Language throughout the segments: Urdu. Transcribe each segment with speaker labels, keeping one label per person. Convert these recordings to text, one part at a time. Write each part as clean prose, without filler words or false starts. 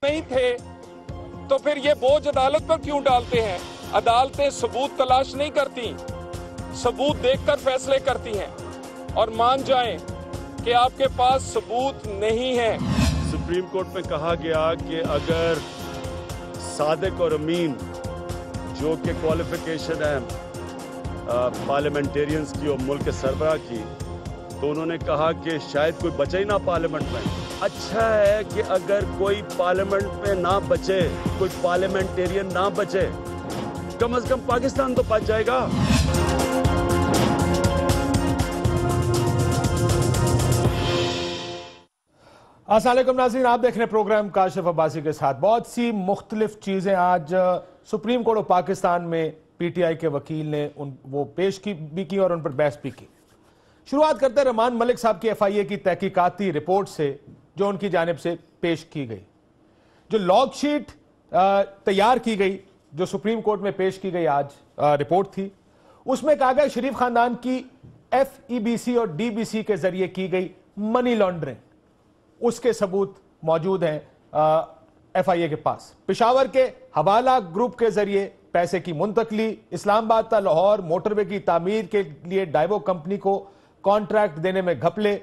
Speaker 1: نہیں تھے تو پھر یہ بوجھ عدالت پر کیوں ڈالتے ہیں؟ عدالتیں ثبوت تلاش نہیں کرتی، ثبوت دیکھ کر فیصلے کرتی ہیں، اور مان جائیں کہ آپ کے پاس ثبوت نہیں ہے۔
Speaker 2: سپریم کورٹ میں کہا گیا کہ اگر صادق اور امین جو کہ کوالیفیکیشن ہے پارلیمنٹیرینز کی اور ملک کے سربراہ کی، تو انہوں نے کہا کہ شاید کوئی بچے ہی نہ پارلیمنٹ میں۔ اچھا ہے کہ اگر کوئی پارلیمنٹ میں نہ بچے، کوئی پارلیمنٹیرین نہ بچے، کم از کم پاکستان تو بچ جائے گا۔
Speaker 3: السلام علیکم ناظرین، آپ دیکھ رہے ہیں پروگرام کاشف عباسی کے ساتھ۔ بہت سی مختلف چیزیں آج سپریم کورٹ آف پاکستان میں پی ٹی آئی کے وکیل نے وہ پیش بھی کی اور ان پر بحث بھی کی۔ شروعات کرتے ہیں رحمان ملک صاحب کی ایف آئی اے کی تحقیقاتی رپورٹ سے جو ان کی جانب سے پیش کی گئی۔ جو لاگ شیٹ تیار کی گئی جو سپریم کورٹ میں پیش کی گئی آج رپورٹ تھی، اس میں کہا گیا شریف خاندان کی ایف ای بی سی اور ڈی بی سی کے ذریعے کی گئی منی لانڈرنگ، اس کے ثبوت موجود ہیں ایف آئی اے کے پاس۔ پشاور کے حوالہ گروپ کے ذریعے پیسے کی منتقلی، اسلام آباد تا لاہور موٹر وے کی تعمیر کے لیے ڈائیوو کمپنی کو کانٹریکٹ دینے میں گھپلے،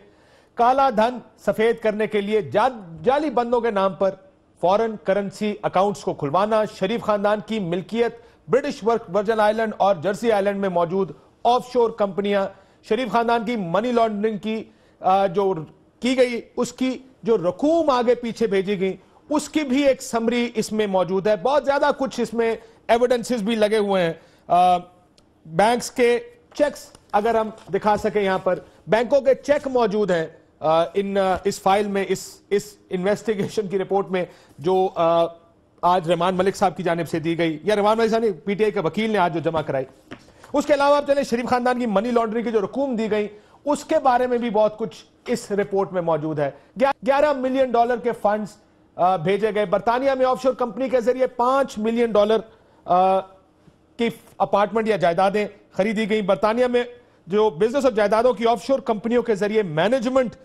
Speaker 3: کالا دھن سفید کرنے کے لیے جعلی بندوں کے نام پر فورن کرنسی اکاؤنٹس کو کھلوانا، شریف خاندان کی ملکیت برٹش ورجن آئلینڈ اور جرسی آئلینڈ میں موجود آف شور کمپنیاں، شریف خاندان کی منی لانڈرنگ کی جو کی گئی اس کی جو رقوم آگے پیچھے بھیجی گئی اس کی بھی ایک سمری اس میں موجود ہے۔ بہت زیادہ کچھ اس میں ایویڈنسز بھی لگے ہوئے ہیں۔ بینکس کے چیکس اگر ہم دکھا سکیں، یہاں پر بینکوں کے چیک موجود ہیں اس فائل میں، اس انویسٹیگیشن کی رپورٹ میں جو آج رحمان ملک صاحب کی جانب سے دی گئی، یا رحمان ملک صاحب نے پی ٹی آئی کے وکیل نے آج جو جمع کرائی۔ اس کے علاوہ آپ چلیں شریف خاندان کی منی لانڈرنگ کی جو رقوم دی گئی اس کے بارے میں بھی بہت کچھ اس رپورٹ میں موجود ہے۔ $11 ملین کے فنڈز بھیجے گئے برطانیہ میں، آف شور کمپنی کے ذریعے $5 ملین کی اپارٹمنٹ یا جائیدادیں خریدی گئیں۔ برطانیہ میں جو بزنس اور جائیدادوں کی آف شور کمپنیوں کے ذریعے مینجمنٹ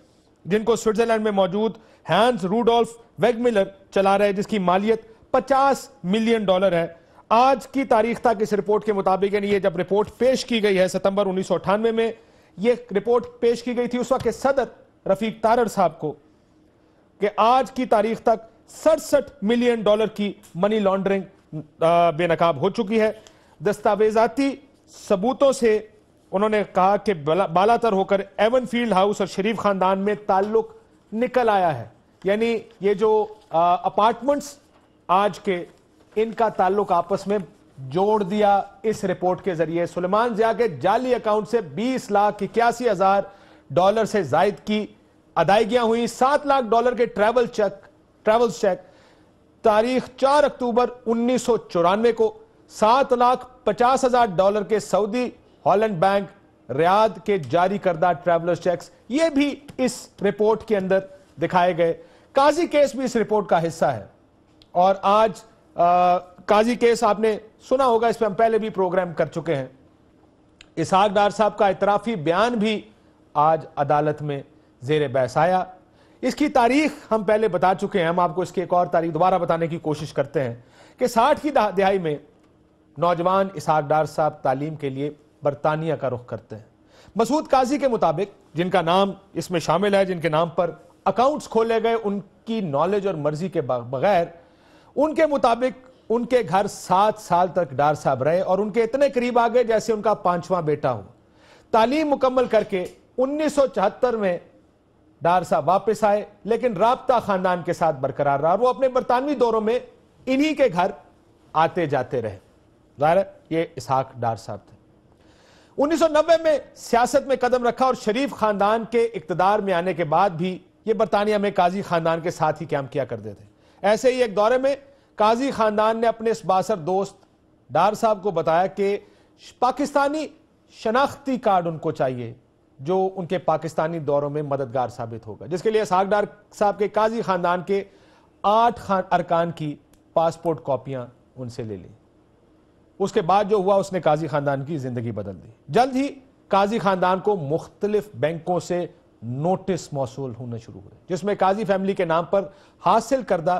Speaker 3: جن کو سوئٹزرلینڈ میں موجود ہینز روڈولف ویگملر چلا رہے، جس کی مالیت $50 ملین ہے۔ آج کی تاریخ تک اس رپورٹ کے مطابق، یعنی یہ جب رپورٹ پیش کی گئی ہے ستمبر 1998 میں یہ رپورٹ پیش کی گئی تھی اس وقت کے صدر رفیق تارڑ صاحب کو، کہ آج کی تاریخ تک $67 ملین کی منی لانڈرنگ بے نقاب ہو چکی ہے۔ دستاویزاتی ثبوتوں سے انہوں نے کہا کہ بالا تر ہو کر ایون فیلڈ ہاؤس اور شریف خاندان میں تعلق نکل آیا ہے، یعنی یہ جو اپارٹمنٹس آج کے ان کا تعلق آپس میں جوڑ دیا اس رپورٹ کے ذریعے۔ سلیمان ضیاء کے جعلی اکاؤنٹ سے $20,81,000 سے زائد کی ادائیگیاں ہوئی، $7 لاکھ کے ٹریول چیک تاریخ 4 اکتوبر 1994 کو، $7,50,000 کے سعودی ہالینڈ بینک ریاض کے جاری کردہ ٹریولر چیکس یہ بھی اس رپورٹ کے اندر دکھائے گئے۔ قاضی کیس بھی اس رپورٹ کا حصہ ہے، اور آج قاضی کیس آپ نے سنا ہوگا، اس پہ ہم پہلے بھی پروگرام کر چکے ہیں۔ اسحاق ڈار صاحب کا اعترافی بیان بھی آج عدالت میں زیر بحث آیا۔ اس کی تاریخ ہم پہلے بتا چکے ہیں، ہم آپ کو اس کی ایک اور تاریخ دوبارہ بتانے کی کوشش کرتے ہیں کہ 60 کی دہائی میں نوجوان اسحاق ڈار صاحب تعلیم کے لیے برطانیہ کا رخ کرتے ہیں۔ مسعود قاضی کے مطابق، جن کا نام اس میں شامل ہے، جن کے نام پر اکاؤنٹس کھولے گئے ان کی نالج اور مرضی کے بغیر، ان کے مطابق ان کے گھر 7 سال تک ڈار صاحب رہے اور ان کے اتنے قریب آگئے جیسے ان کا 5واں بیٹا ہو۔ تعلیم مکمل کر کے 1974 میں ڈار صاحب واپس آئے، لیکن رابطہ خاندان کے ساتھ برقرار رہا، وہ اپنے برطانوی دوروں میں انہی کے گھر آتے جاتے رہے۔ ظاہر ہے یہ اسحاق ڈار صاحب تھے۔ 1990 میں سیاست میں قدم رکھا اور شریف خاندان کے اقتدار میں آنے کے بعد بھی یہ برطانیہ میں قاضی خاندان کے ساتھ ہی قیام کیا کرتے تھے۔ ایسے ہی ایک دورے میں قاضی خاندان نے اپنے اس بااثر دوست ڈار صاحب کو بتایا کہ پاکستانی شناختی کارڈ ان کو چاہیے جو ان کے پاکستانی دوروں میں مددگار ثابت ہوگا، جس کے لیے اسحاق ڈار صاحب کے قاضی خاندان کے 8 ارکان کی پاسپورٹ کاپیاں ان سے لے لیں۔ اس کے بعد جو ہوا اس نے قاضی خاندان کی زندگی بدل دی۔ جلد ہی قاضی خاندان کو مختلف بینکوں سے نوٹس موصول ہونے شروع ہوئے، جس میں قاضی فیملی کے نام پر حاصل کردہ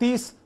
Speaker 3: 30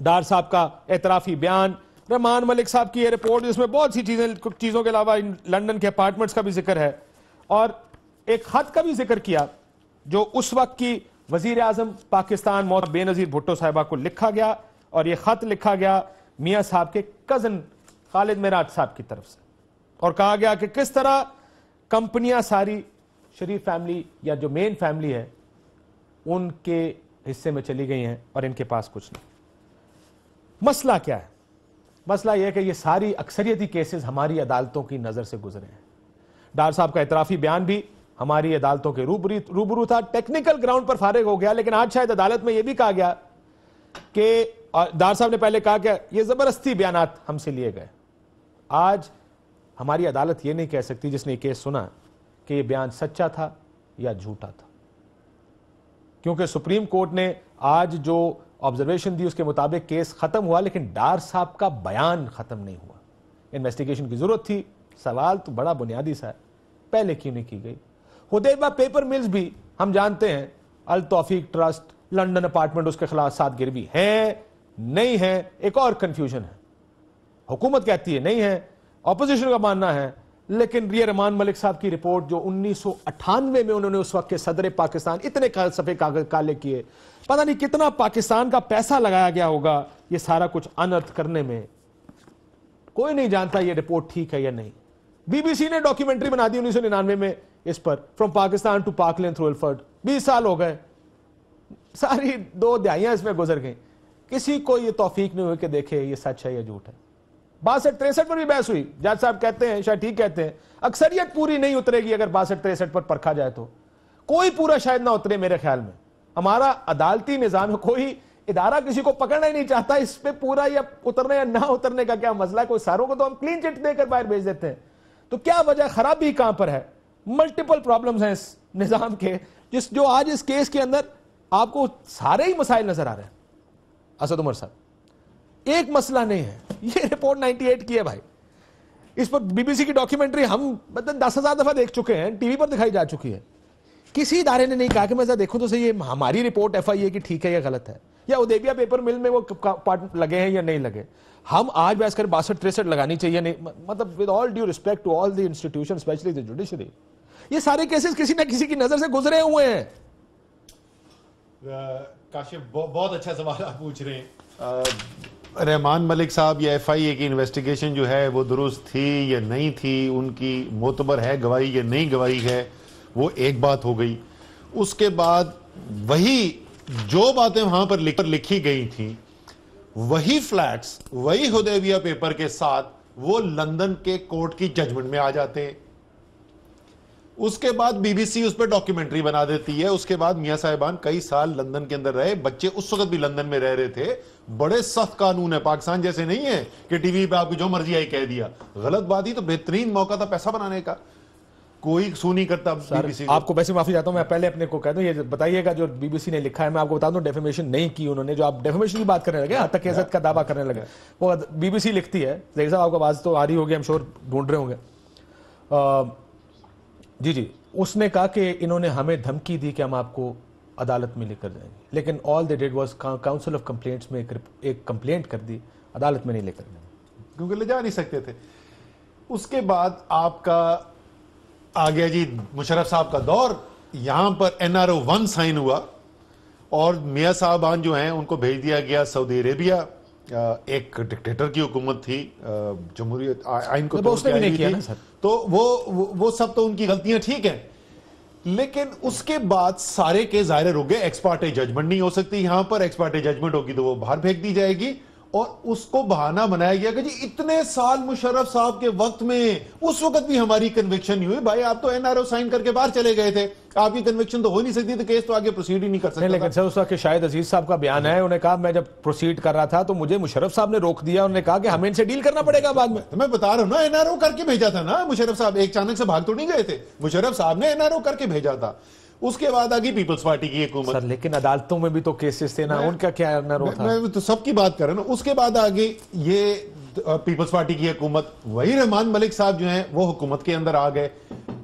Speaker 3: ڈار صاحب کا اعترافی بیان, رحمان ملک صاحب کی یہ رپورٹ جس میں بہت سی چیزوں کے علاوہ لندن کے اپارٹمنٹس کا بھی ذکر ہے, اور ایک خط کا بھی ذکر کیا جو اس وقت کی وزیر اعظم پاکستان محترمہ بے نظیر بھٹو صاحبہ کو لکھا گیا, اور یہ خط لکھا گیا میاں صاحب کے کزن خالد معراج صاحب کی طرف سے, اور کہا گیا کہ کس طرح کمپنیاں ساری شریف فیملی یا جو مین فیملی ہے ان کے حصے میں چلی گئی ہیں اور ان کے پاس کچھ نہیں. مسئلہ کیا ہے؟ مسئلہ یہ ہے کہ یہ ساری اکثریتی کیسز ہماری عدالتوں کی نظر سے گزرے ہیں. ڈار صاحب کا اعترافی بیان بھی ہماری عدالتوں کے روبرو تھا, ٹیکنیکل گراؤنڈ پر فارغ ہو گیا, لیکن آج شاید عدالت میں یہ بھی کہا گیا کہ ڈار صاحب نے پہلے کہا کہ یہ زبردستی بیانات ہم سے لیے گئے. آج ہماری عدالت یہ نہیں کہہ سکتی جس نے یہ کیس سنا کہ یہ بیان سچا تھا یا جھوٹا تھا, کیونکہ سپریم کورٹ نے آج جو آبزرویشن دی اس کے مطابق کیس ختم ہوا, لیکن ڈار صاحب کا بیان ختم نہیں ہوا. انویسٹیگیشن کی ضرورت تھی, سوال تو بڑا بنیادی سا ہے, پہلے کیوں نہیں کی گئی؟ حدیبہ پیپر ملز بھی ہم جانتے ہیں التوفیق ٹرسٹ, لنڈن اپارٹمنٹ, اس کے خلاف 7 گروی ہیں نہیں ہیں, ایک اور کنفیوژن ہے. حکومت کہتی ہے نہیں ہے, اپوزیشن کا ماننا ہے, لیکن یہ رحمان ملک صاحب کی رپورٹ جو 1998 میں انہوں نے اس وقت کے صدر پاکستان اتنے صفحے کاغذ کالے کیے, پتہ نہیں کتنا پاکستان کا پیسہ لگایا گیا ہوگا یہ سارا کچھ انرتھ کرنے میں, کوئی نہیں جانتا یہ رپورٹ ٹھیک ہے یا نہیں. بی بی سی نے ڈاکیومنٹری بنا دی 1999 میں اس پر, فرام پاکستان ٹو پاکلین تھرو الفرڈ, 20 سال ہو گئے, ساری 2 دہائیاں اس میں گزر گئیں, کسی کو یہ توفیق نہیں ہوئی کہ دیکھے یہ سچ ہے یا جھوٹ ہے. 62-63 پر بھی بحث ہوئی, جج صاحب کہتے ہیں, شاید ٹھیک کہتے ہیں, اکثریت پوری نہیں اترے گی اگر 62-63 پر پرکھا جائے تو, کوئی پورا شاید نہ اترے میرے خیال میں. ہمارا عدالتی نظام, کوئی ادارہ کسی کو پکڑنا ہی نہیں چاہتا, اس پہ پورا یا اترنے یا نہ اترنے کا کیا مسئلہ ہے, کوئی ساروں کو تو ہم کلین چٹ دے کر باہر بھیج دیتے ہیں. تو کیا وجہ, خرابی کہاں پر ہے؟ ملٹیپل پرابلمز ہیں اس نظام کے, جو آج اس کیس کے اندر آپ کو سارے ہی مسائل نظر آ رہے ہیں. اسد عمر صاحب, ایک مسئلہ نہیں ہے, یہ رپورٹ 98 کی ہے بھائی, اس پر بی بی سی کی ڈاکیومنٹری ہم 10,000 دفعہ دیکھ چکے ہیں, ٹی وی پر دکھائی جا چکی ہے. کسی ادارے نے نہیں کہا کہ میں ذرا دیکھوں تو صحیح یہ ہماری رپورٹ ایف آئی اے کی ٹھیک ہے یا غلط ہے, یا حدیبیہ پیپر مل میں وہ پارٹ لگے ہیں یا نہیں لگے. ہم آج بحث کر 62-63 لگانی چاہیے نہیں, مطلب with all due respect to all the institution especially the judiciary, یہ سارے کیسز کسی نہ کسی کی نظر سے گزرے ہوئے ہیں.
Speaker 4: کاشف بہت اچھا سوال آپ پوچھ رہے ہیں. رحمان ملک صاحب یا ایف آئی اے کی انویسٹیگیشن جو ہے وہ درست تھی یا نہیں تھی, ان کی معتبر ہے گواہی یا نہیں گواہی ہے, وہ ایک بات ہو گئی. اس کے بعد وہی جو باتیں وہاں پر لکھی گئی تھیں, وہی فلیٹس, وہی حدیبیہ پیپر کے ساتھ وہ لندن کے کورٹ کی ججمنٹ میں آ جاتے ہیں. اس کے بعد بی بی سی اس پہ ڈاکیومنٹری بنا دیتی ہے. اس کے بعد میاں صاحبان کئی سال لندن کے اندر رہے, بچے اس وقت بھی لندن میں رہ رہے تھے. بڑے سخت قانون ہے, پاکستان جیسے نہیں ہے کہ ٹی وی پہ آپ کو جو مرضی آئی کہہ دیا. غلط بات ہی تو بہترین موقع تھا پیسہ بنانے کا, کوئی سو نہیں کرتا.
Speaker 3: آپ کو ویسے معافی چاہتا ہوں, میں پہلے اپنے کو کہہ دوں, یہ بتائیے گا جو بی بی سی نے لکھا ہے, میں آپ کو بتا دوں ڈیفیمیشن نہیں کی انہوں نے, جو آپ ڈیفیمیشن کی بات کرنے لگے, حتیٰ کہ عزت کا دعویٰ کرنے لگے, وہ بی بی سی لکھتی ہے. ظاہر صاحب آپ کو آواز تو آ رہی ہوگی, ہم شور ڈھونڈ رہے ہوں گے. جی, اس نے کہا کہ انہوں نے ہمیں دھمکی دی کہ ہم آپ کو عدالت میں لے کر جائیں گے, لیکن all they did was council of complaints میں ایک کمپلینٹ کر دی, عدالت میں نہیں لے کر گئے
Speaker 4: کیونکہ لے جا نہیں سکتے تھے. اس کے بعد آپ کا آ گیا جی مشرف صاحب کا دور, یہاں پر NRO-1 سائن ہوا اور میاں صاحبان جو ہیں ان کو بھیج دیا گیا سعودی عربیہ. ایک ڈکٹیٹر کی حکومت تھی, جمہوریت آئین کو تو وہ سب تو ان کی غلطیاں ٹھیک ہیں, لیکن اس کے بعد سارے کے ظاہر ہو گئے. ایکس پارٹے ججمنٹ نہیں ہو سکتی یہاں پر, ایکس پارٹے ججمنٹ ہوگی تو وہ باہر پھینک دی جائے گی. اور اس کو بہانہ بنایا گیا کہ جی اتنے سال مشرف صاحب کے وقت میں اس وقت بھی ہماری کنوکشن نہیں ہوئی. بھائی آپ تو NRO سائن کر کے باہر چلے گئے تھے, آپ کی کنوکشن تو ہو نہیں سکتی, تو کیس تو آگے پروسیڈ ہی نہیں کر سکتا.
Speaker 3: لیکن سر اس وقت شاہد عزیز صاحب کا بیان ہے, انہوں نے کہا میں جب پروسیڈ کر رہا تھا تو مجھے مشرف صاحب نے روک دیا, انہوں نے کہا کہ ہمیں ان سے ڈیل کرنا پڑے گا بعد میں.
Speaker 4: میں بتا رہا ہوں نا, NRO کر کے بھیجا تھا نا مشرف صاحب, ایک اچانک سے بھاگ تو نہیں گئے تھے, مشرف صاحب نے NRO کر کے بھیجا تھا. اس کے بعد آگئی پیپلز پارٹی کی حکومت.
Speaker 3: سر لیکن عدالتوں میں بھی تو کیسز تھے نا, ان کا کیا NRO تھا؟
Speaker 4: میں تو سب کی بات کر رہا ہوں. اس کے بعد آگئی یہ پیپلز پارٹی کی حکومت, وہی رحمان ملک صاحب جو ہیں وہ حکومت کے اندر آ گئے.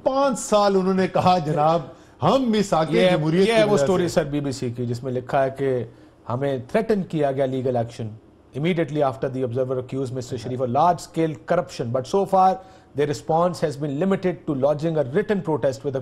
Speaker 4: 5 سال انہوں نے کہا جناب ہم میثاق جمہوریت.
Speaker 3: یہ ہے وہ story sir B B C کی جس میں لکھا ہے کہ ہمیں تھریٹن کیا گیا legal action, immediately after the Observer accused Mr. Sharif of large-scale corruption. But so far, their response has been limited to lodging a written protest with the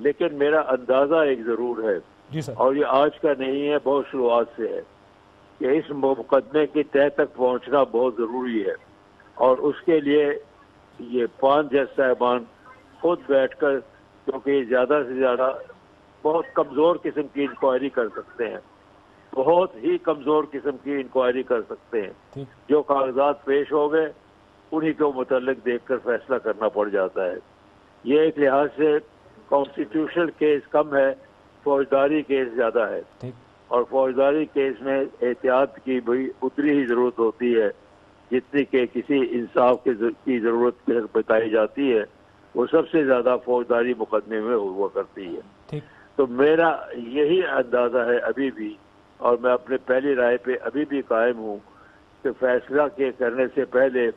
Speaker 5: لیکن میرا اندازہ ایک ضرور ہے
Speaker 3: جی سر.
Speaker 5: اور یہ آج کا نہیں ہے، بہت شروعات سے ہے کہ اس مقدمے کی تہ تک پہنچنا بہت ضروری ہے، اور اس کے لیے یہ 5 جج صاحبان خود بیٹھ کر، کیونکہ یہ زیادہ سے زیادہ بہت کمزور قسم کی انکوائری کر سکتے ہیں، بہت ہی کمزور قسم کی انکوائری کر سکتے ہیں. جو کاغذات پیش ہو گئے انہی کو متعلق دیکھ کر فیصلہ کرنا پڑ جاتا ہے. یہ ایک لحاظ سے کانسٹیٹیوشنل کیس کم ہے، فوجداری کیس زیادہ ہے، اور فوجداری کیس میں احتیاط کی بھی اتنی ہی ضرورت ہوتی ہے جتنی کہ کسی انصاف کی ضرورت بتائی جاتی ہے، وہ سب سے زیادہ فوجداری مقدمے میں ہوا کرتی ہے. تو میرا یہی اندازہ ہے ابھی بھی، اور میں اپنے پہلی رائے پہ ابھی بھی قائم ہوں کہ فیصلہ کے کرنے سے پہلے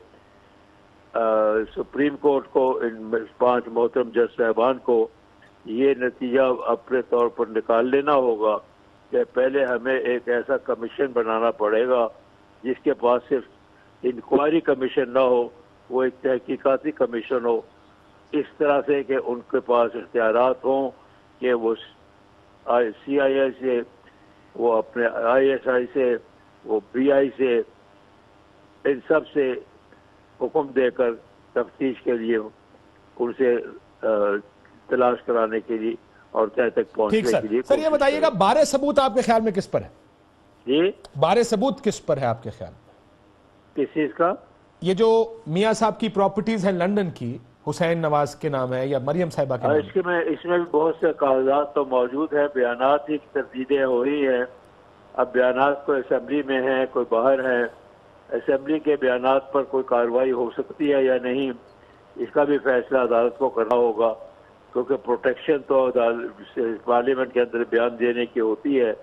Speaker 5: سپریم کورٹ کو، ان 5 محترم جج صاحبان کو یہ نتیجہ اپنے طور پر نکال لینا ہوگا کہ پہلے ہمیں ایک ایسا کمیشن بنانا پڑے گا جس کے پاس صرف انکوائری کمیشن نہ ہو، وہ ایک تحقیقاتی کمیشن ہو، اس طرح سے کہ ان کے پاس اختیارات ہوں کہ وہ سی آئی اے سے، وہ اپنے آئی ایس آئی سے، وہ بی آئی سے، ان سب سے حکم دے کر تفتیش کے لیے ان سے تلاش کرانے کے لیے اور تہ تک پہنچنے کے لیے.
Speaker 3: سر یہ بتائیے گا بارے ثبوت آپ کے خیال میں کس پر ہے؟
Speaker 5: جی
Speaker 3: بارے ثبوت کس پر ہے آپ کے خیال میں؟
Speaker 5: کس چیز کا؟
Speaker 3: یہ جو میاں صاحب کی پراپرٹیز ہیں لنڈن کی، حسین نواز کے نام ہے یا مریم صاحبہ کے نام ہے؟
Speaker 5: اس میں بھی بہت سے کاغذات تو موجود ہیں، بیانات کی تردیدیں ہو رہی ہیں. اب بیانات کوئی اسمبلی میں ہیں، کوئی باہر ہے. اسمبلی کے بیانات پر کوئی کارروائی ہو سکتی ہے یا نہیں، اس کا بھی فیصلہ عدالت کو کرنا ہوگا، کیونکہ پروٹیکشن تو پارلیمنٹ کے اندر بیان دینے کی ہوتی ہے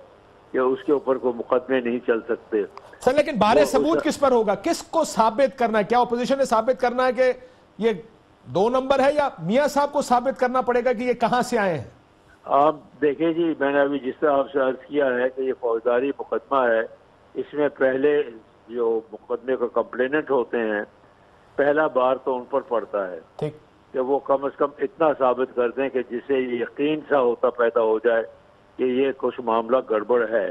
Speaker 5: کہ اس کے اوپر کوئی مقدمے نہیں چل سکتے.
Speaker 3: سر لیکن بارے ثبوت کس پر ہوگا؟ کس کو ثابت کرنا ہے؟ کیا اپوزیشن نے ثابت کرنا ہے کہ یہ 2 نمبر ہے، یا میاں صاحب کو ثابت کرنا پڑے گا کہ یہ کہاں سے آئے ہیں؟
Speaker 5: آپ دیکھیں جی، میں نے ابھی جس طرح آپ سے عرض کیا ہے کہ یہ فوجداری مقدمہ ہے، اس میں پہلے جو مقدمے کا کمپلیننٹ ہوتے ہیں پہلا بار تو ان پر پڑتا ہے کہ وہ کم از کم اتنا ثابت کر دیں کہ جسے یقین سا ہوتا پیدا ہو جائے کہ یہ کچھ معاملہ گڑبڑ ہے.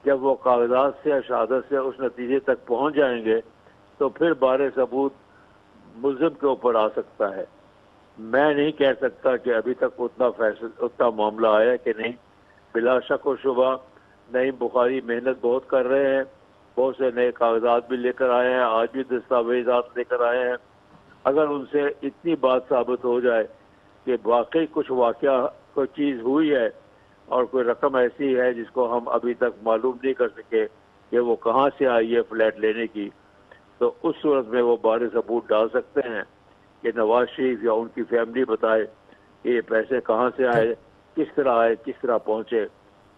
Speaker 5: جب وہ کاغذات سے یا شہادت سے اس نتیجے تک پہنچ جائیں گے تو پھر بارے ثبوت ملزم کے اوپر آ سکتا ہے. میں نہیں کہہ سکتا کہ ابھی تک اتنا معاملہ آیا کہ نہیں. بلا شک و شبہ نعیم بخاری محنت بہت کر رہے ہیں، بہت سے نئے کاغذات بھی لے کر آئے ہیں، آج بھی دستاویزات لے کر آئے ہیں. اگر ان سے اتنی بات ثابت ہو جائے کہ واقعی کچھ واقعہ کوئی چیز ہوئی ہے اور کوئی رقم ایسی ہے جس کو ہم ابھی تک معلوم نہیں کر سکے کہ وہ کہاں سے آئی ہے فلیٹ لینے کی، تو اس صورت میں وہ بارے ثبوت ڈال سکتے ہیں کہ نواز شریف یا ان کی فیملی بتائے کہ یہ پیسے کہاں سے آئے، کس طرح آئے، کس طرح پہنچے.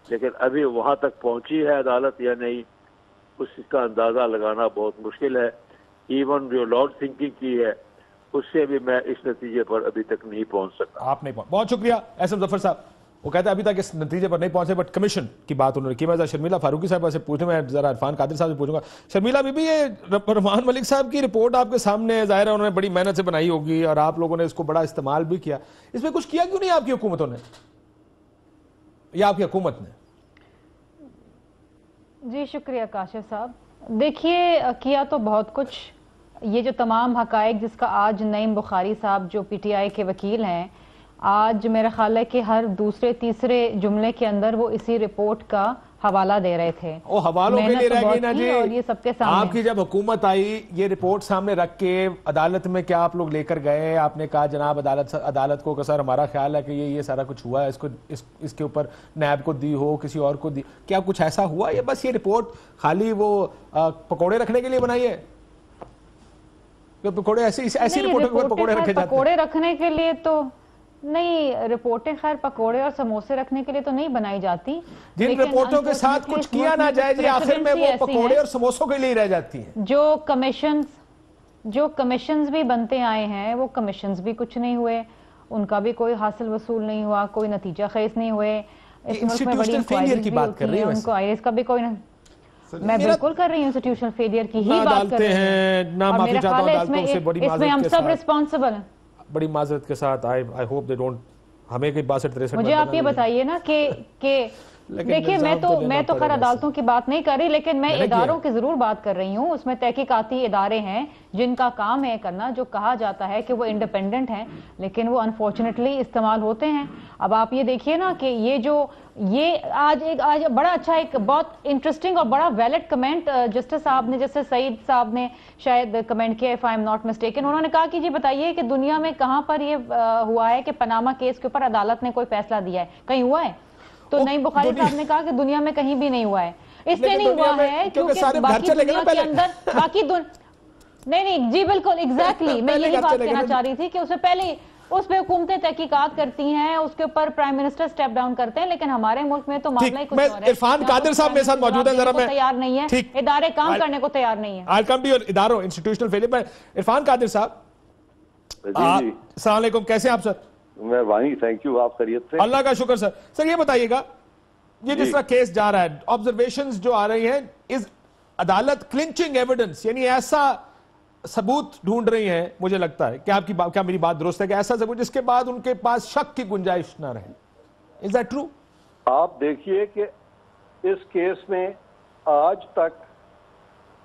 Speaker 5: لیکن ابھی وہاں تک پہنچی ہے عدالت یا نہیں، اس کا اندازہ لگانا بہت مشکل ہے. ایون جو لاڈ تھنکنگ کی ہے اس سے بھی میں اس نتیجے پر ابھی تک نہیں پہنچ سکا.
Speaker 3: آپ نہیں پہنچ. بہت شکریہ احسن ظفر صاحب. وہ کہتے ہیں ابھی تک اس نتیجے پر نہیں پہنچے، بٹ کمیشن کی بات انہوں نے کی. میں ذرا شرمیلا فاروقی صاحبہ سے پوچھوں، میں ذرا عرفان قادر صاحب سے پوچھوں گا. شرمیلا بی بی، یہ رحمان ملک صاحب کی رپورٹ آپ کے سامنے ظاہر ہے انہوں نے بڑی محنت سے بنائی ہوگی اور آپ لوگوں نے اس کو بڑا استعمال بھی کیا. اس میں کچھ کیا کیوں نہیں آپ کی حکومتوں نے یا آپ کی حکومت نے؟
Speaker 6: جی شکریہ کاشف صاحب. دیکھیے کیا تو بہت کچھ. یہ جو تمام حقائق جس کا آج نعیم بخاری صاحب جو پی ٹی آئی کے وکیل ہیں، آج میرا خیال ہے کہ ہر دوسرے تیسرے جملے کے اندر وہ اسی رپورٹ کا حوالہ دے رہے تھے.
Speaker 3: وہ حوالوں کے لیے رہ گئی نا جی.
Speaker 6: اور یہ سب کے سامنے
Speaker 3: آپ کی جب حکومت آئی یہ رپورٹ سامنے رکھ کے عدالت میں کیا آپ لوگ لے کر گئے؟ آپ نے کہا جناب عدالت کو کہ سر ہمارا خیال ہے کہ یہ سارا کچھ ہوا ہے، اس کے اوپر نیب کو دی ہو، کسی اور کو دی. کیا کچھ ایسا ہوا یا بس یہ رپورٹ خالی وہ پکوڑے رکھنے کے لیے بنائی ہے؟ پکوڑے ایسی پکوڑے رکھے جاتے ہیں؟
Speaker 6: پکوڑے رکھنے کے لیے تو نہیں، رپورٹیں خیر پکوڑے اور سموسے رکنے کے لیے تو نہیں بنائی جاتی.
Speaker 3: جن رپورٹوں کے ساتھ کچھ کیا نہ جائے جی آخر میں وہ پکوڑے اور سموسوں کے لیے رہ جاتی ہیں.
Speaker 6: جو کمیشنز بھی بنتے آئے ہیں وہ کمیشنز بھی کچھ نہیں ہوئے، ان کا بھی کوئی حاصل وصول نہیں ہوا، کوئی نتیجہ خیز نہیں ہوئے. اس ملک میں بڑی انکوائریز بھی ہوتی ہیں، ان کو آئیرس کا بھی کوئی میں بالکل کر رہی ہوں انسٹیٹیوشنل فیلئر کی ہی بات کر رہی ہوں، اور میرا خیال ہے اس میں ہم سب ریسپانسبل ہیں.
Speaker 3: بڑی معذرت کے ساتھ I hope they don't ہمیں کوئی 62-63
Speaker 6: مجھے آپ یہ بتائیے نا کہ دیکھیے میں تو خیر عدالتوں کی بات نہیں کر رہی، لیکن میں اداروں کی ضرور بات کر رہی ہوں. اس میں تحقیقاتی ادارے ہیں جن کا کام ہے کرنا، جو کہا جاتا ہے کہ وہ انڈیپینڈنٹ ہیں، لیکن وہ انفارچونیٹلی استعمال ہوتے ہیں. اب آپ یہ دیکھیے نا کہ یہ آج بڑا اچھا ایک بہت انٹرسٹنگ اور بڑا ویلڈ کمنٹ جسٹس صاحب نے، جسٹس سعید صاحب نے شاید کمنٹ کیا، if I am not mistaken. انہوں نے کہا کہ جی بتائیے کہ دنیا میں کہاں پر یہ ہوا ہے کہ پاناما کیس کے اوپر عدالت نے کوئی فیصلہ دیا ہے؟ کہیں ہوا ہے؟ تو نعیم بخاری صاحب نے کہا کہ دنیا میں کہیں بھی نہیں ہوا ہے. اس لیے نہیں ہوا ہے کیونکہ باقی دنیا کے اندر نہیں جی بالکل ایگزیکٹلی میں یہی بات کہنا چاہ رہی تھی کہ اس سے پہلے اس پہ حکومتیں تحقیقات کرتی ہیں، اس کے اوپر پرائم منسٹر سٹیپ ڈاؤن کرتے ہیں، لیکن ہمارے ملک میں تو معاملہ ہی کچھ اور ہے.
Speaker 3: عرفان قادر صاحب میرے ساتھ موجود ہیں، ذرا میں
Speaker 6: تیار نہیں ہے، ادارے کام کرنے کو تیار نہیں ہیں.
Speaker 3: I'll come to your اداروں انسٹیٹیوشنل فیلئر میں. عرفان قادر صاحب السلام علیکم، کیسے ہیں آپ سر؟
Speaker 7: میں وہیں، تھینک یو. آپ خیریت سے؟
Speaker 3: اللہ کا شکر سر. سر یہ بتائیے گا، یہ جس طرح کیس جا رہا ہے، آبزرویشنز جو آ رہی ہیں، اس عدالت کلنچنگ ایویڈنس یعنی ایسا ثبوت ڈھونڈ رہی ہیں، مجھے لگتا ہے کہ کیا میری بات درست ہے کہ ایسا ثبوت جس کے بعد ان کے پاس شک کی گنجائش نہ رہے. Is that true؟
Speaker 7: آپ دیکھیے کہ اس کیس میں آج تک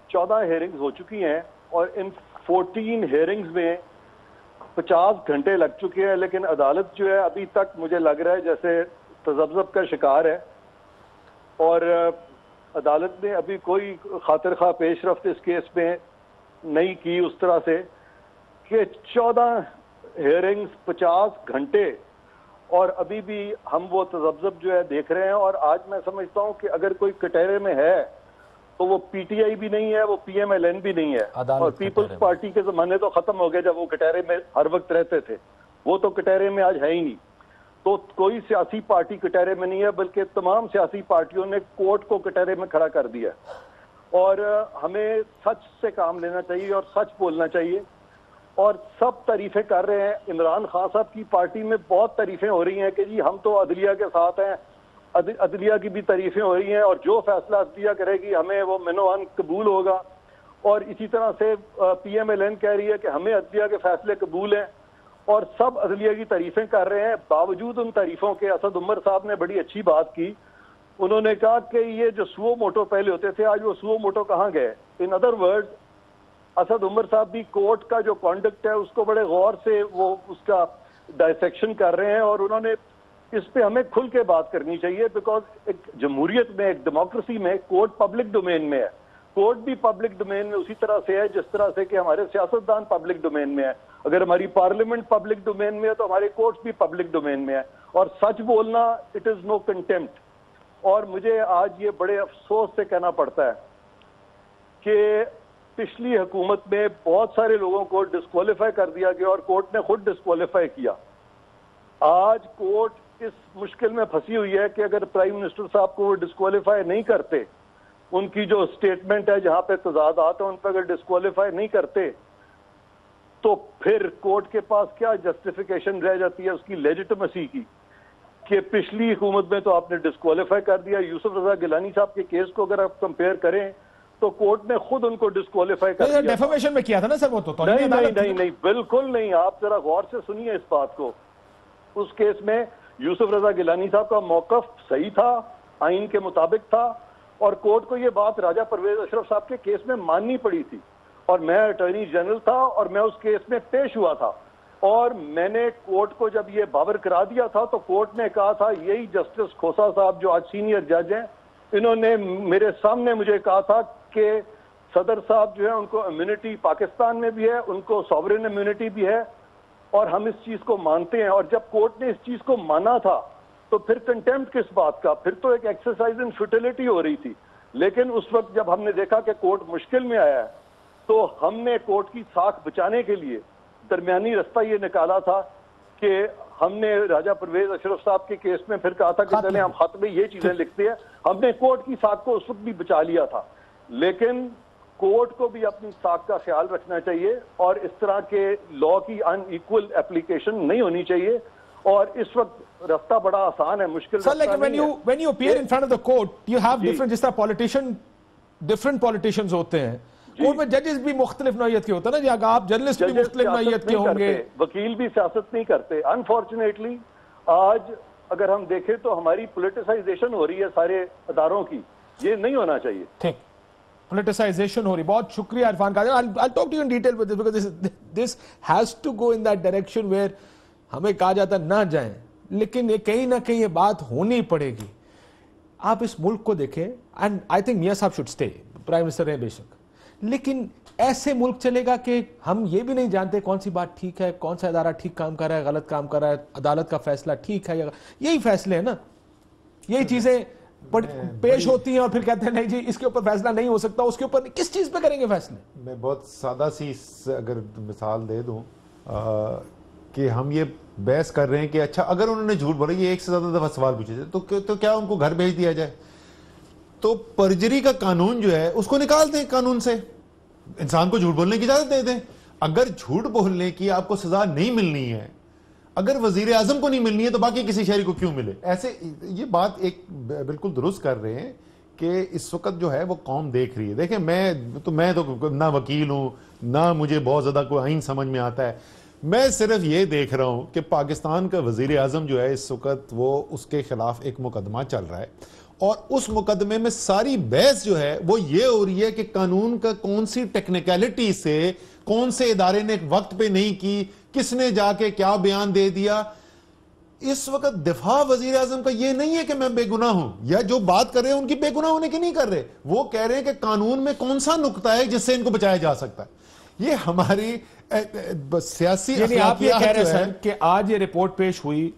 Speaker 7: 14 ہیئرنگز ہو چکی ہیں اور ان 14 ہیئرنگز میں 50 گھنٹے لگ چکے ہیں، لیکن عدالت جو ہے ابھی تک مجھے لگ رہا ہے جیسے تذبذب کا شکار ہے، اور عدالت نے ابھی کوئی خاطر خواہ پیش رفت اس کیس میں نہیں کی اس طرح سے کہ 14 ہیئرنگز 50 گھنٹے اور ابھی بھی ہم وہ تذبذب جو ہے دیکھ رہے ہیں. اور آج میں سمجھتا ہوں کہ اگر کوئی کٹہرے میں ہے تو وہ پی ٹی آئی بھی نہیں ہے، وہ پی ایم ایل این بھی نہیں ہے، اور پیپلز پارٹی کے زمانے تو ختم ہو گئے جب وہ کٹہرے میں ہر وقت رہتے تھے. وہ تو کٹہرے میں آج ہے ہی نہیں. تو کوئی سیاسی پارٹی کٹہرے میں نہیں ہے، بلکہ تمام سیاسی پارٹیوں نے کورٹ کو کٹہرے میں کھڑا کر دیا. اور ہمیں سچ سے کام لینا چاہیے اور سچ بولنا چاہیے. اور سب تعریفیں کر رہے ہیں. عمران خان صاحب کی پارٹی میں بہت تعریفیں ہو رہی ہیں کہ جی ہم تو عدلیہ کے ساتھ ہیں، عدلیہ کی بھی تعریفیں ہو رہی ہیں، اور جو فیصلہ عدلیہ کرے گی ہمیں وہ منوان قبول ہوگا. اور اسی طرح سے پی ایم ایل این کہہ رہی ہے کہ ہمیں عدلیہ کے فیصلے قبول ہیں، اور سب عدلیہ کی تعریفیں کر رہے ہیں. باوجود ان تعریفوں کے اسد عمر صاحب نے بڑی اچھی بات کی. انہوں نے کہا کہ یہ جو سو موٹو پہلے ہوتے تھے آج وہ سو موٹو کہاں گئے. In other word Asad Umar صاحب بھی کورٹ کا جو کانڈکٹ ہے اس کو بڑے غور سے وہ اس کا ڈائسیکشن کر رہے ہیں، اور انہوں نے اس پہ ہمیں کھل کے بات کرنی چاہیے. بیکاز ایک جمہوریت میں، ایک ڈیموکریسی میں کورٹ پبلک ڈومین میں ہے. کورٹ بھی پبلک ڈومین میں اسی طرح سے ہے جس طرح سے کہ ہمارے سیاستدان پبلک ڈومین میں ہے. اگر ہماری پارلیمنٹ پبلک ڈومین میں ہے تو ہمارے کورٹس بھی پبلک ڈومین میں ہے. اور سچ بولنا اٹ از نو کنٹیمپٹ. اور مجھے آج یہ بڑے افسوس سے کہنا پڑتا ہے کہ پچھلی حکومت میں بہت سارے لوگوں کو ڈسکوالیفائی کر دیا گیا اور کورٹ نے خود ڈسکوالیفائی کیا. آج کورٹ اس مشکل میں پھنسی ہوئی ہے کہ اگر پرائم منسٹر صاحب کو وہ ڈسکوالیفائی نہیں کرتے، ان کی جو سٹیٹمنٹ ہے جہاں پہ تضادات ہیں ان پہ اگر ڈسکوالیفائی نہیں کرتے تو پھر کورٹ کے پاس کیا جسٹیفیکیشن رہ جاتی ہے اس کی لیجٹمیسی کی کہ پچھلی حکومت میں تو آپ نے ڈسکوالیفائی کر دیا. یوسف رضا گیلانی صاحب کے کیس کو اگر آپ کمپیئر کریں تو کورٹ نے خود ان کو ڈسکوالیفائی کر دیا.
Speaker 3: ڈیفیمیشن میں کیا تھا نا سر وہ تو
Speaker 7: نہیں بالکل نہیں. آپ ذرا غور سے سنیے اس بات کو. اس کیس میں یوسف رضا گیلانی صاحب کا موقف صحیح تھا، آئین کے مطابق تھا، اور کورٹ کو یہ بات راجہ پرویز اشرف صاحب کے کیس میں ماننی پڑی تھی. اور میں اٹارنی جنرل تھا اور میں اس کیس میں پیش ہوا تھا، اور میں نے کورٹ کو جب یہ باور کرا دیا تھا تو کورٹ نے کہا تھا، یہی جسٹس کھوسا صاحب جو آج سینئر جج ہیں، انہوں نے میرے سامنے مجھے کہا تھا کہ صدر صاحب جو ہے ان کو امیونٹی پاکستان میں بھی ہے، ان کو سوورن امیونٹی بھی ہے، اور ہم اس چیز کو مانتے ہیں. اور جب کورٹ نے اس چیز کو مانا تھا تو پھر کنٹیمپٹ کس بات کا؟ پھر تو ایک ایکسرسائز ان فیوٹیلٹی ہو رہی تھی. لیکن اس وقت جب ہم نے دیکھا کہ کورٹ مشکل میں آیا ہے تو ہم نے کورٹ کی ساکھ بچانے کے لیے درمیانی رستہ یہ نکالا تھا کہ ہم نے راجہ پرویز اشرف صاحب کے کیس میں پھر کہا تھا کہ چلیں ہم خط میں یہ چیزیں لکھتے ہیں. ہم نے کورٹ کی ساکھ کو اس وقت بھی بچا لیا تھا. لیکن کورٹ کو بھی اپنی ساکھ کا خیال رکھنا چاہیے اور اس طرح کے لا کی ان ایکول اپلیکیشن نہیں ہونی چاہیے. اور اس وقت رستہ بڑا آسان ہے، مشکل
Speaker 3: رستہ نہیں ہے. when you appear in front of the court you have different، جس طرح different politicians ہوتے ہیں، کورٹ میں ججز بھی مختلف نوعیت کے ہوتے ہیں نا جی. آپ جرنلسٹ بھی مختلف نوعیت کے ہوں گے،
Speaker 7: وکیل بھی سیاست نہیں کرتے انفارچونیٹلی. آج اگر ہم دیکھیں تو ہماری پولیٹیسائزیشن ہو رہی ہے سارے اداروں کی، یہ نہیں ہونا چاہیے.
Speaker 3: ٹھیک، پولیٹیسائزیشن ہو رہی. بہت شکریہ Irfan Qadri. I'll talk to you in detail with this because this has to go in that direction where ہمیں کہا جاتا نہ جائیں، لیکن یہ کہیں نہ کہیں یہ بات ہونی پڑے گی. آپ اس ملک کو دیکھیں اینڈ آئی تھنک میاں صاحب شوڈ اسٹے، پرائم منسٹر ہیں بے شک، لیکن ایسے ملک چلے گا کہ ہم یہ بھی نہیں جانتے کون سی بات ٹھیک ہے، کون سا ادارہ ٹھیک کام کر رہا ہے، غلط کام کر رہا ہے، عدالت کا فیصلہ ٹھیک ہے. یہی فیصلے ہیں نا، یہی چیزیں پیش ہوتی ہیں اور پھر کہتے ہیں نہیں جی اس کے اوپر فیصلہ نہیں ہو سکتا، اس کے اوپر کس چیز پہ کریں گے فیصلے؟
Speaker 4: میں بہت سادہ سی اگر مثال دے دوں کہ ہم یہ بحث کر رہے ہیں کہ اچھا اگر انہوں نے جھوٹ بولا، یہ ایک سے زیادہ دفعہ سوال پوچھے تھے تو کیا ان کو گھر بھیج دیا جائے؟ تو پرجری کا قانون جو ہے اس کو نکال دیں قانون سے، انسان کو جھوٹ بولنے کی اجازت دے دیں. اگر جھوٹ بولنے کی آپ کو سزا نہیں ملنی ہے، اگر وزیر اعظم کو نہیں ملنی ہے تو باقی کسی شہری کو کیوں ملے؟ ایسے یہ بات ایک بالکل درست کر رہے ہیں کہ اس وقت جو ہے وہ قوم دیکھ رہی ہے. دیکھیں میں تو نہ وکیل ہوں، نہ مجھے بہت زیادہ کوئی آئین سمجھ میں آتا ہے. میں صرف یہ دیکھ رہا ہوں کہ پاکستان کا وزیر اعظم جو ہے اس وقت وہ اس کے خلاف ایک مقدمہ چل رہا ہے، اور اس مقدمے میں ساری بحث جو ہے وہ یہ ہو رہی ہے کہ قانون کا کون سی ٹیکنیکلٹی سے کون سے ادارے نے وقت پہ نہیں کی، کس نے جا کے کیا بیان دے دیا. اس وقت دفاع وزیر اعظم کا یہ نہیں ہے کہ میں بے گناہ ہوں، یا جو بات کر رہے ہیں ان کی بے گناہ ہونے کی نہیں کر رہے، وہ کہہ رہے ہیں کہ قانون میں کون سا نقطہ ہے جس سے ان کو بچایا جا سکتا ہے. یہ ہماری سیاسی
Speaker 3: یعنی آپ یہ کہہ رہے
Speaker 4: اخلاقیات
Speaker 3: ہیں کہ آج یہ رپورٹ پیش ہوئی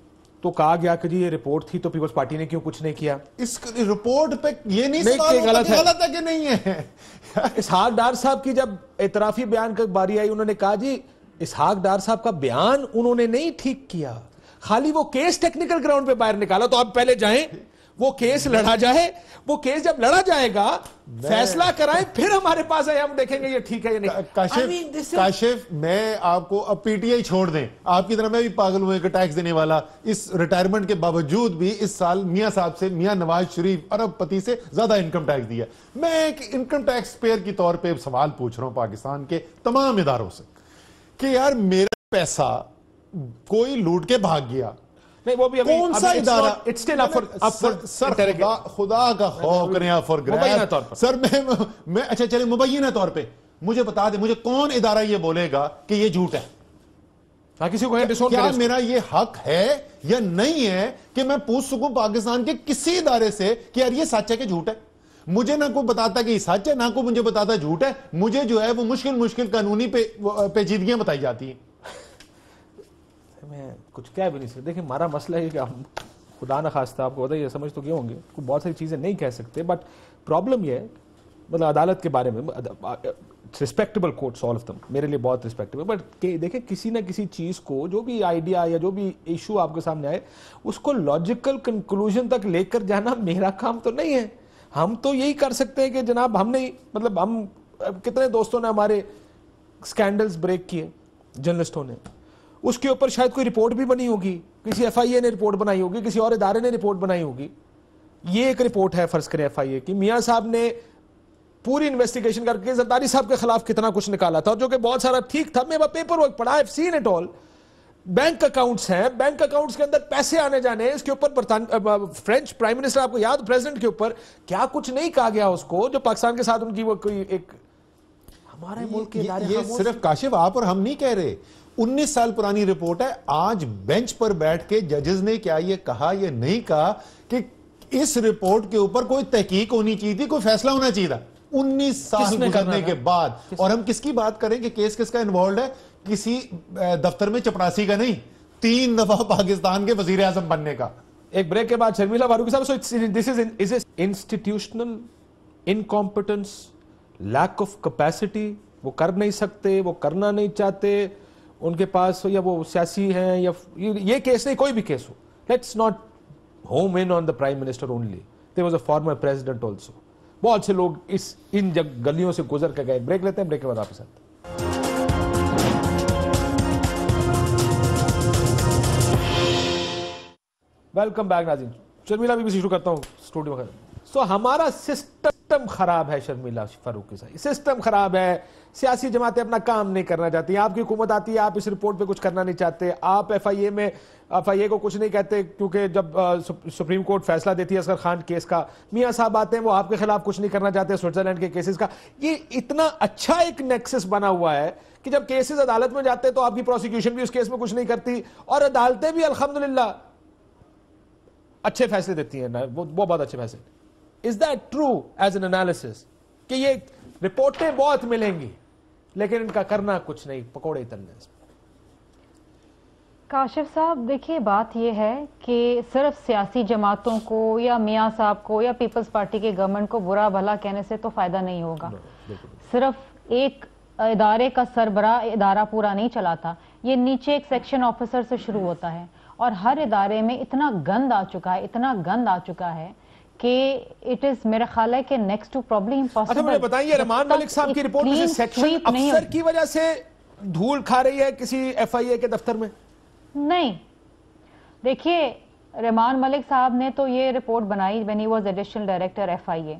Speaker 3: تو کہا گیا کہ جی یہ رپورٹ تھی تو پیپلز پارٹی نے کیوں کچھ نہیں کیا؟
Speaker 4: اس رپورٹ پہ یہ نہیں سوال ہوتا کہ غلط ہے کہ نہیں ہے.
Speaker 3: اسحاق ڈار صاحب کی جب اعترافی بیان کی باری آئی، انہوں نے کہا جی اسحاق ڈار صاحب کا بیان انہوں نے نہیں ٹھیک کیا، خالی وہ کیس ٹیکنیکل گراؤنڈ پہ باہر نکالا. تو آپ پہلے جائیں، وہ کیس لڑا جائے، وہ کیس جب لڑا جائے گا فیصلہ کرائیں، پھر ہمارے پاس آئے، ہم دیکھیں گے یہ ٹھیک ہے یا نہیں.
Speaker 4: کاشف میں آپ کو اب پی ٹی آئی چھوڑ دیں، آپ کی طرح میں بھی پاگل ہوئے کہ ٹیکس دینے والا، اس ریٹائرمنٹ کے باوجود بھی اس سال میاں صاحب سے، میاں نواز شریف ارب پتی سے زیادہ انکم ٹیکس دیا. میں ایک انکم ٹیکس پیئر کی طور پہ سوال پوچھ رہا ہوں پاکستان کے تمام اداروں سے کہ یار میرا پیسہ کوئی لوٹ کے بھاگ گیا، کون سا ادارہ؟ سر خدا کا خوف کریں آپ فور گریب سر، میں اچھا چلے مبینہ طور پہ مجھے بتا دیں، مجھے کون ادارہ یہ بولے گا کہ یہ جھوٹ ہے؟ کیا میرا یہ حق ہے یا نہیں ہے کہ میں پوچھ سکوں پاکستان کے کسی ادارے سے کہ یار یہ سچ ہے کہ جھوٹ ہے؟ مجھے نہ کوئی بتاتا کہ یہ سچ ہے، نہ کوئی مجھے بتاتا جھوٹ ہے. مجھے جو ہے وہ مشکل قانونی پیچیدگیاں بتائی جاتی ہیں.
Speaker 3: میں کچھ کہہ بھی نہیں سکتا. دیکھیں ہمارا مسئلہ ہے کہ ہم خدا نہ خواستہ آپ کو بتائیے سمجھ تو کیوں ہوں گے، بہت ساری چیزیں نہیں کہہ سکتے، بٹ پرابلم یہ ہے مطلب عدالت کے بارے میں respectable courts all of them میرے لیے بہت ریسپیکٹیبل، بٹ دیکھیں کسی نہ کسی چیز کو جو بھی آئیڈیا یا جو بھی ایشو آپ کے سامنے آئے اس کو لاجیکل کنکلوژن تک لے کر جانا میرا کام تو نہیں ہے. ہم تو یہی کر سکتے ہیں کہ جناب ہم نہیں مطلب ہم کتنے دوستوں نے ہمارے اسکینڈلز بریک کیے جرنلسٹوں نے، اس کے اوپر شاید کوئی رپورٹ بھی بنی ہوگی، کسی ایف آئی اے نے رپورٹ بنائی ہوگی، کسی اور ادارے نے رپورٹ بنائی ہوگی. یہ ایک رپورٹ ہے فرض کریں ایف آئی اے کی، میاں صاحب نے پوری انویسٹیگیشن کر کے زرداری صاحب کے خلاف کتنا کچھ نکالا تھا، اور جو کہ بہت سارا ٹھیک تھا. میں پیپر ورک پڑھا، I've seen it all. Bank accounts ہیں، بینک اکاؤنٹس کے اندر پیسے آنے جانے، اس کے اوپر فرینچ پرائم منسٹر آپ کو یاد پریزیڈنٹ کے اوپر کیا کچھ نہیں کہا گیا اس کو، جو پاکستان کے ساتھ ان کی وہ کوئی ایک ہمارے ملک کے ادارے.
Speaker 4: یہ صرف کاشف آپ اور ہم نہیں کہہ رہے، 19 سال پرانی رپورٹ ہے. آج بینچ پر بیٹھ کے ججز نے کیا یہ کہا یہ نہیں کہا کہ اس رپورٹ کے اوپر کوئی تحقیق ہونی چاہیے تھی، کوئی فیصلہ ہونا چاہیے تھا 19 سال گزرنے کے بعد. اور ہم کس کی بات کریں کہ کیس کس کا انوالوڈ ہے؟ کسی دفتر میں چپڑاسی کا نہیں، 3 دفعہ پاکستان کے وزیر اعظم بننے کا.
Speaker 3: ایک بریک کے بعد شرمیلا فاروقی صاحب، so this is institutional incompetence, lack of capacity. وہ کر نہیں سکتے، وہ کرنا نہیں چاہتے، ان کے پاس یا وہ سیاسی ہیں یا یہ کیس نہیں، کوئی بھی case who. Let's not home in on the Prime Minister only. There was a former president also. بہت سے لوگ ان گلیوں سے گزر کے گئے. بریک لیتے ہیں، بریک کے بعد آپ کے ساتھ. ویلکم بیک ناظرین. شرمیلا بی بی سے شروع کرتا ہوں اسٹوڈیو میں. سو ہمارا سسٹم سسٹم خراب ہے شرمیلا فاروقی صاحب, سسٹم خراب ہے. سیاسی جماعتیں اپنا کام نہیں کرنا چاہتی. آپ کی حکومت آتی ہے, آپ اس رپورٹ پہ کچھ کرنا نہیں چاہتے, آپ ایف آئی اے کو کچھ نہیں کہتے کیونکہ جب سپریم کورٹ فیصلہ دیتی ہے اصغر خان کیس کا, میاں صاحب آتے ہیں وہ آپ کے خلاف کچھ نہیں کرنا چاہتے سوئٹزرلینڈ کے کیسز کا. یہ اتنا اچھا ایک نیکسس بنا ہوا ہے کہ جب کیسز عدالت میں جاتے ہیں تو آپ کی پروسیکیوشن بھی اس کیس میں کچھ نہیں کرتی, اور عدالتیں بھی الحمدللہ اچھے فیصلے دیتی ہیں, وہ بہت اچھے فیصلے. Is that true as an analysis کہ یہ رپورٹیں بہت ملیں گی لیکن ان کا کرنا کچھ نہیں, پکوڑے تلنے.
Speaker 6: کاشف صاحب دیکھیے بات یہ ہے کہ صرف سیاسی جماعتوں کو یا میاں صاحب کو یا پیپلز پارٹی کے گورنمنٹ کو برا بھلا کہنے سے تو فائدہ نہیں ہوگا. صرف ایک ادارے کا سربراہ ادارہ پورا نہیں چلاتا, یہ نیچے ایک سیکشن آفیسر سے شروع ہوتا ہے, اور ہر ادارے میں اتنا گند آ چکا ہے, اتنا گند آ چکا ہے کہ اٹ از میرا خیال ہے کہ نیکسٹ ٹو پرابلی امپاسبل.
Speaker 3: اچھا مجھے بتائیے رحمان ملک صاحب کی رپورٹ میں سیکشن افسر کی وجہ سے دھول کھا رہی ہے کسی ایف آئی اے کے دفتر میں؟
Speaker 6: نہیں, دیکھیے رحمان ملک صاحب نے تو یہ رپورٹ بنائی when he was additional director F I A,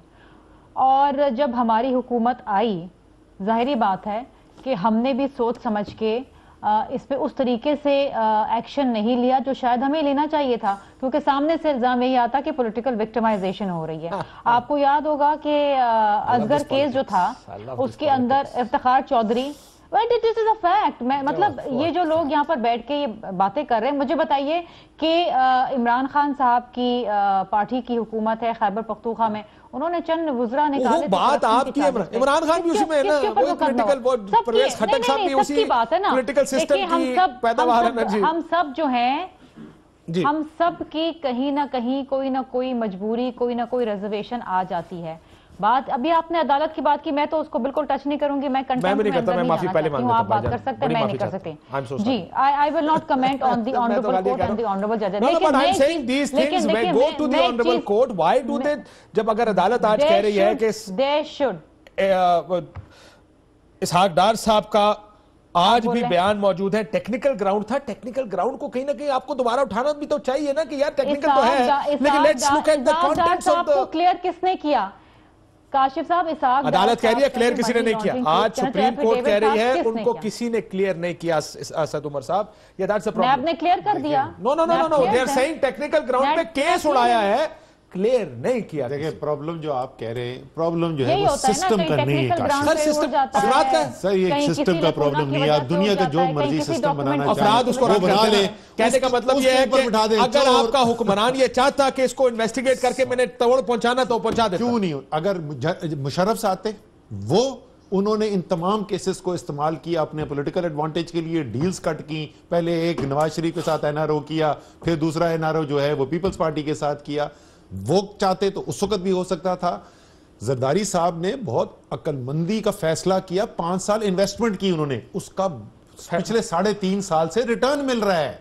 Speaker 6: اور جب ہماری حکومت آئی ظاہری بات ہے کہ ہم نے بھی سوچ سمجھ کے اس پہ اس طریقے سے ایکشن نہیں لیا جو شاید ہمیں لینا چاہیے تھا, کیونکہ سامنے سے الزام یہی آتا کہ پولیٹیکل وکٹمائزیشن ہو رہی ہے. آپ کو یاد ہوگا کہ اصغر کیس جو تھا اس کے اندر Iftikhar Chaudhry, this is a fact. میں مطلب یہ جو لوگ یہاں پر بیٹھ کے یہ باتیں کر رہے ہیں, مجھے بتائیے کہ عمران خان صاحب کی پارٹی کی حکومت ہے خیبر پختونخوا میں, انہوں نے چند وزراء نکالے.
Speaker 3: وہ بات آپ کی عمران خان بھی اسی میں ہے نا, وہ پولیٹیکل پرویز خٹک صاحب بھی اسی پولیٹیکل سسٹم کی پیداوار ہے نا جی.
Speaker 6: ہم سب جو ہیں ہم سب کی کہیں نہ کہیں کوئی نہ کوئی مجبوری, کوئی نہ کوئی ریزرویشن آ جاتی ہے. بات ابھی آپ نے عدالت کی بات کی, میں تو اس کو بالکل ٹچ نہیں کروں گی, میں کنٹینٹ میں اندر نہیں آنا چاہتی ہوں. آپ بات کر سکتے ہیں, میں نہیں کر سکتی جی. I will not comment on the honorable court and the honorable judges.
Speaker 3: No, but I'm saying these things may go to the honorable court. Why do they, جب اگر عدالت آج کہہ رہی ہے کہ
Speaker 6: they should
Speaker 3: اسحاق ڈار صاحب کا آج بھی بیان موجود ہے, ٹیکنیکل گراؤنڈ تھا, ٹیکنیکل گراؤنڈ کو کہیں نہ کہیں آپ کو دوبارہ اٹھانا بھی تو چاہیے نا کہ یار ٹیکنیکل تو ہے, لیکن let's look at the contents of the.
Speaker 6: Clear کس نے کیا کاشف صاحب؟ اسحاق
Speaker 3: عدالت کہہ رہی ہے کلیئر کسی نے نہیں کیا, آج سپریم کورٹ کہہ رہی ہے ان کو کسی نے کلیئر نہیں کیا. اسد عمر صاحب یہ that's a problem.
Speaker 6: نیب نے کلیئر کر دیا.
Speaker 3: No, they are saying technical ground پہ کیس اڑایا ہے, کلیئر نہیں کیا.
Speaker 4: دیکھیں پرابلم جو آپ کہہ رہے ہیں, پرابلم جو ہے وہ سسٹم کا نہیں ہے. سر یہ ایک سسٹم کا پرابلم نہیں ہے. آپ دنیا کا جو مرضی سسٹم بنانا
Speaker 3: افراد اس کو
Speaker 4: چاہیں وہ بنا لیں.
Speaker 3: کہنے کا مطلب یہ ہے کہ اگر آپ کا حکمران یہ چاہتا کہ اس کو انویسٹیگیٹ کر کے میں نے توڑ پہنچانا تو پہنچا دیتا.
Speaker 4: کیوں نہیں؟ اگر مشرف آتے, وہ انہوں نے ان تمام کیسز کو استعمال کیا اپنے پولیٹیکل ایڈوانٹیج کے لیے, ڈیلز کٹ کی. پہلے ایک نواز شریف کے ساتھ این آر او کیا, پھر دوسرا این آر او جو ہے وہ پیپلز پارٹی کے ساتھ کیا. وہ چاہتے تو اس وقت بھی ہو سکتا تھا. زرداری صاحب نے بہت عقل مندی کا فیصلہ کیا, 5 سال انویسٹمنٹ کی انہوں نے, اس کا پچھلے 3.5 سال سے ریٹرن مل رہا ہے.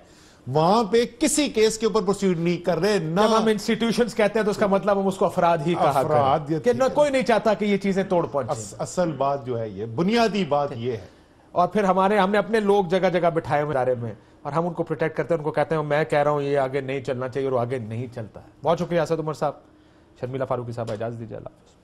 Speaker 4: وہاں پہ کسی کیس کے اوپر پروسیڈ نہیں کر رہے. نہ
Speaker 3: ہم انسٹیٹیوشنز کہتے ہیں تو اس کا مطلب ہم اس کو افراد ہی کہا کریں کہ کوئی نہیں چاہتا کہ یہ چیزیں توڑ پہنچیں.
Speaker 4: اصل بات جو ہے, یہ بنیادی بات یہ ہے.
Speaker 3: اور پھر ہم نے اپنے لوگ جگہ جگہ بٹھائے ہوئے ادارے میں, اور ہم ان کو پروٹیکٹ کرتے ہیں, ان کو کہتے ہیں میں کہہ رہا ہوں یہ آگے نہیں چلنا چاہیے, اور آگے نہیں چلتا ہے. بہت شکریہ اسد عمر صاحب. شرمیلا فاروقی صاحب اجازت دیجیے. اللہ حافظ.